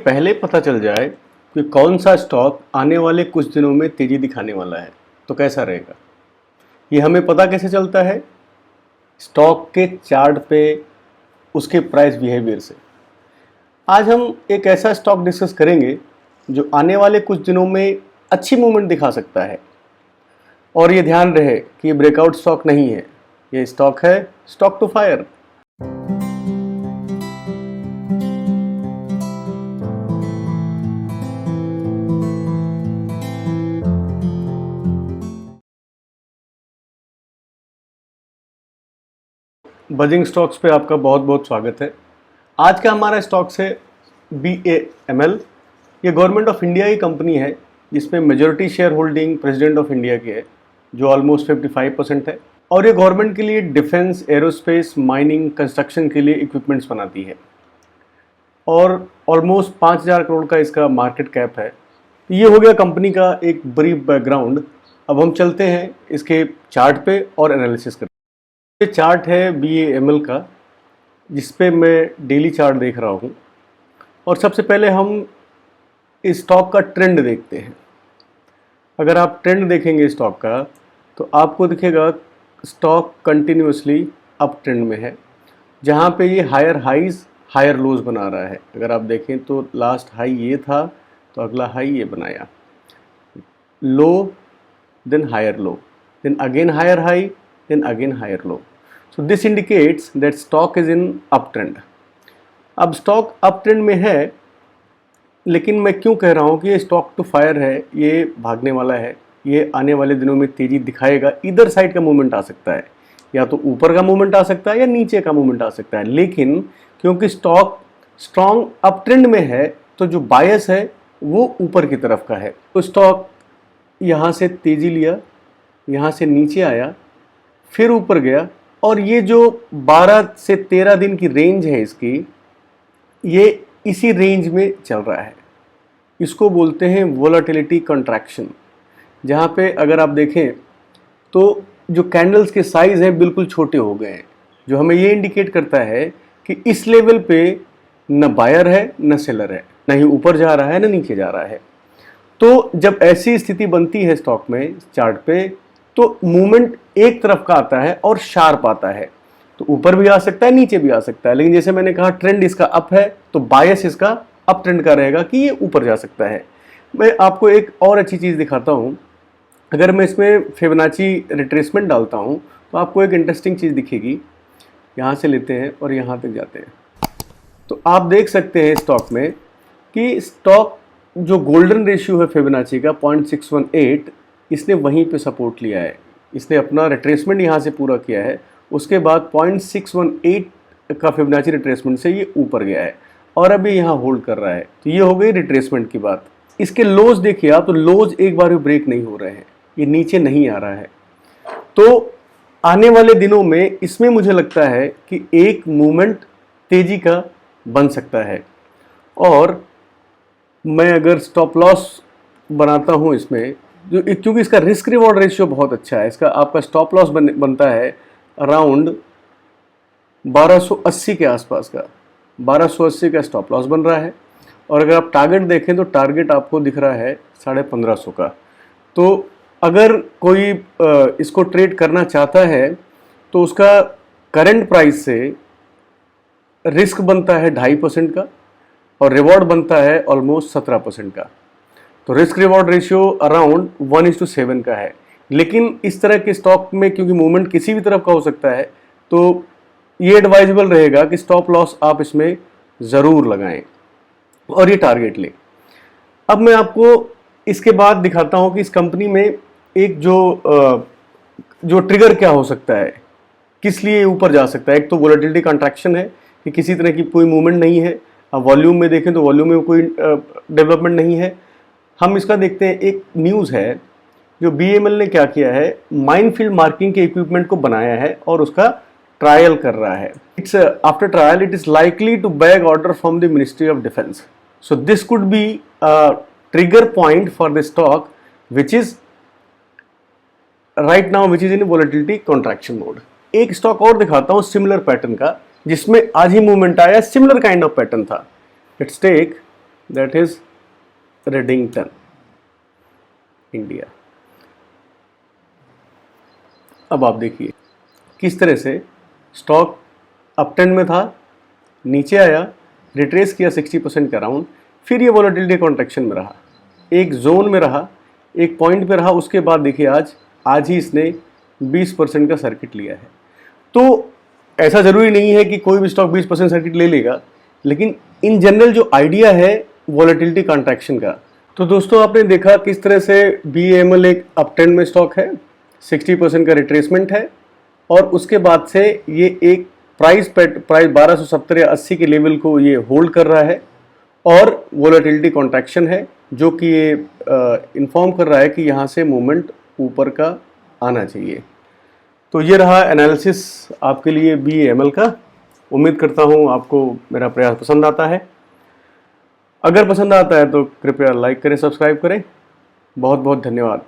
पहले पता चल जाए कि कौन सा स्टॉक आने वाले कुछ दिनों में तेजी दिखाने वाला है तो कैसा रहेगा। ये हमें पता कैसे चलता है? स्टॉक के चार्ट पे उसके प्राइस बिहेवियर से। आज हम एक ऐसा स्टॉक डिस्कस करेंगे जो आने वाले कुछ दिनों में अच्छी मूवमेंट दिखा सकता है। और ये ध्यान रहे कि ये ब्रेकआउट स्टॉक नहीं है, ये स्टॉक है stock to fire. Buzzing stocks पे आपका बहुत बहुत स्वागत है। आज का हमारा स्टॉक्स है BAML। ये गवर्नमेंट ऑफ इंडिया की कंपनी है जिसमें majority share holding president of India की है जो ऑलमोस्ट 55% है। और ये गवर्नमेंट के लिए डिफेंस, एरोस्पेस, माइनिंग, कंस्ट्रक्शन के लिए इक्विपमेंट्स बनाती है और ऑलमोस्ट 5000 करोड़ का इसका मार्केट कैप है। ये हो गया कंपनी का एक ब्रीफ बैकग्राउंड। अब हम चलते हैं इसके चार्ट पे और एनालिसिस करते हैं। ये चार्ट है BAML का जिस पे मैं डेली चार्ट देख रहा हूँ। और सबसे पहले हम इस स्टॉक का ट्रेंड देखते हैं। अगर आप ट्रेंड देखेंगे स्टॉक का तो आपको दिखेगा स्टॉक कंटिन्यूसली अप ट्रेंड में है, जहाँ पे ये हायर हाईज हायर लोज बना रहा है। अगर आप देखें तो लास्ट हाई ये था तो अगला हाई ये बनाया, low then higher low, then again higher high, then again higher low. So this indicates that stock is in uptrend. अब स्टॉक अप ट्रेंड में है, लेकिन मैं क्यों कह रहा हूँ कि ये स्टॉक टू फायर है, ये भागने वाला है, ये आने वाले दिनों में तेजी दिखाएगा। इधर साइड का मूवमेंट आ सकता है, या तो ऊपर का मूवमेंट आ सकता है या नीचे का मूवमेंट आ सकता है। लेकिन क्योंकि स्टॉक स्ट्रॉन्ग अप ट्रेंड में है तो जो बायस है वो ऊपर की तरफ का है। तो स्टॉक यहाँ से तेजी लिया, यहाँ से नीचे आया, फिर ऊपर गया, और ये जो 12 से 13 दिन की रेंज है इसकी, ये इसी रेंज में चल रहा है। इसको बोलते हैं वोलेटिलिटी कंट्रैक्शन, जहाँ पे अगर आप देखें तो जो कैंडल्स के साइज हैं बिल्कुल छोटे हो गए हैं, जो हमें ये इंडिकेट करता है कि इस लेवल पे न बायर है न सेलर है, न ही ऊपर जा रहा है न नीचे जा रहा है। तो जब ऐसी स्थिति बनती है स्टॉक में चार्ट पे, तो मूवमेंट एक तरफ का आता है और शार्प आता है, तो ऊपर भी आ सकता है नीचे भी आ सकता है। लेकिन जैसे मैंने कहा ट्रेंड इसका अप है तो बायस इसका अप ट्रेंड का रहेगा कि ये ऊपर जा सकता है। मैं आपको एक और अच्छी चीज़ दिखाता हूँ। अगर मैं इसमें फिबोनाची रिट्रेसमेंट डालता हूँ तो आपको एक इंटरेस्टिंग चीज़ दिखेगी। यहाँ से लेते हैं और यहाँ तक जाते हैं तो आप देख सकते हैं स्टॉक में कि स्टॉक जो गोल्डन रेशियो है फिबोनाची का 0.618, इसने वहीं पे सपोर्ट लिया है। इसने अपना रिट्रेसमेंट यहाँ से पूरा किया है, उसके बाद 0.618 का फिबोनाची रिट्रेसमेंट से ये ऊपर गया है और अभी यहाँ होल्ड कर रहा है। तो ये हो गई रिट्रेसमेंट की बात। इसके लोज देखिए आप, तो लोज एक बार भी ब्रेक नहीं हो रहे हैं, ये नीचे नहीं आ रहा है। तो आने वाले दिनों में इसमें मुझे लगता है कि एक मूवमेंट तेजी का बन सकता है। और मैं अगर स्टॉप लॉस बनाता हूँ इसमें, जो क्योंकि इसका रिस्क रिवॉर्ड रेशियो बहुत अच्छा है, इसका आपका स्टॉप लॉस बनता है अराउंड 1280 के आसपास का, 1280 का स्टॉप लॉस बन रहा है। और अगर आप टारगेट देखें तो टारगेट आपको दिख रहा है 1550 का। तो अगर कोई इसको ट्रेड करना चाहता है तो उसका करंट प्राइस से रिस्क बनता है 2.5% का और रिवॉर्ड बनता है ऑलमोस्ट 17% का। तो रिस्क रिवॉर्ड रेशियो अराउंड 1:7 का है। लेकिन इस तरह के स्टॉक में क्योंकि मूवमेंट किसी भी तरफ का हो सकता है, तो ये एडवाइजेबल रहेगा कि स्टॉप लॉस आप इसमें ज़रूर लगाएं और ये टारगेट लें। अब मैं आपको इसके बाद दिखाता हूँ कि इस कंपनी में एक जो ट्रिगर क्या हो सकता है, किस लिए ऊपर जा सकता है। एक तो वोलेटिलिटी कंट्रैक्शन है कि किसी तरह की कोई मूवमेंट नहीं है। अब वॉल्यूम में देखें तो वॉल्यूम में कोई डेवलपमेंट नहीं है। हम इसका देखते हैं, एक न्यूज़ है जो BAML ने क्या किया है, माइनफील्ड मार्किंग के इक्विपमेंट को बनाया है और उसका ट्रायल कर रहा है। It's after trial it is likely to bag order from the ministry of defence. So this could be a trigger point for the stock which is right now which is in volatility contraction mode. एक stock और दिखाता हूँ similar pattern का, जिसमें आज ही movement आया, similar kind of pattern था। Let's take that is Redington India. अब आप देखिए किस तरह से स्टॉक अप ट्रेंड में था, नीचे आया, रिट्रेस किया 60% के अराउंड, फिर ये वॉलेटिलिटी कॉन्ट्रैक्शन में रहा, एक जोन में रहा, एक पॉइंट पे रहा। उसके बाद देखिए आज ही इसने 20% का सर्किट लिया है। तो ऐसा ज़रूरी नहीं है कि कोई भी स्टॉक 20% सर्किट ले लेगा, लेकिन इन जनरल जो आइडिया है वॉलेटिलिटी कॉन्ट्रैक्शन का। तो दोस्तों आपने देखा किस तरह से BEML एक अप ट्रेंड में स्टॉक है, 60% का रिट्रेसमेंट है, और उसके बाद से ये एक प्राइस 1270 या 80 के लेवल को ये होल्ड कर रहा है, और वॉलेटिलिटी कॉन्ट्रैक्शन है जो कि ये इन्फॉर्म कर रहा है कि यहाँ से मूवमेंट ऊपर का आना चाहिए। तो ये रहा एनालिसिस आपके लिए BEML का। उम्मीद करता हूँ आपको मेरा प्रयास पसंद आता है। अगर पसंद आता है तो कृपया लाइक करें, सब्सक्राइब करें। बहुत बहुत धन्यवाद।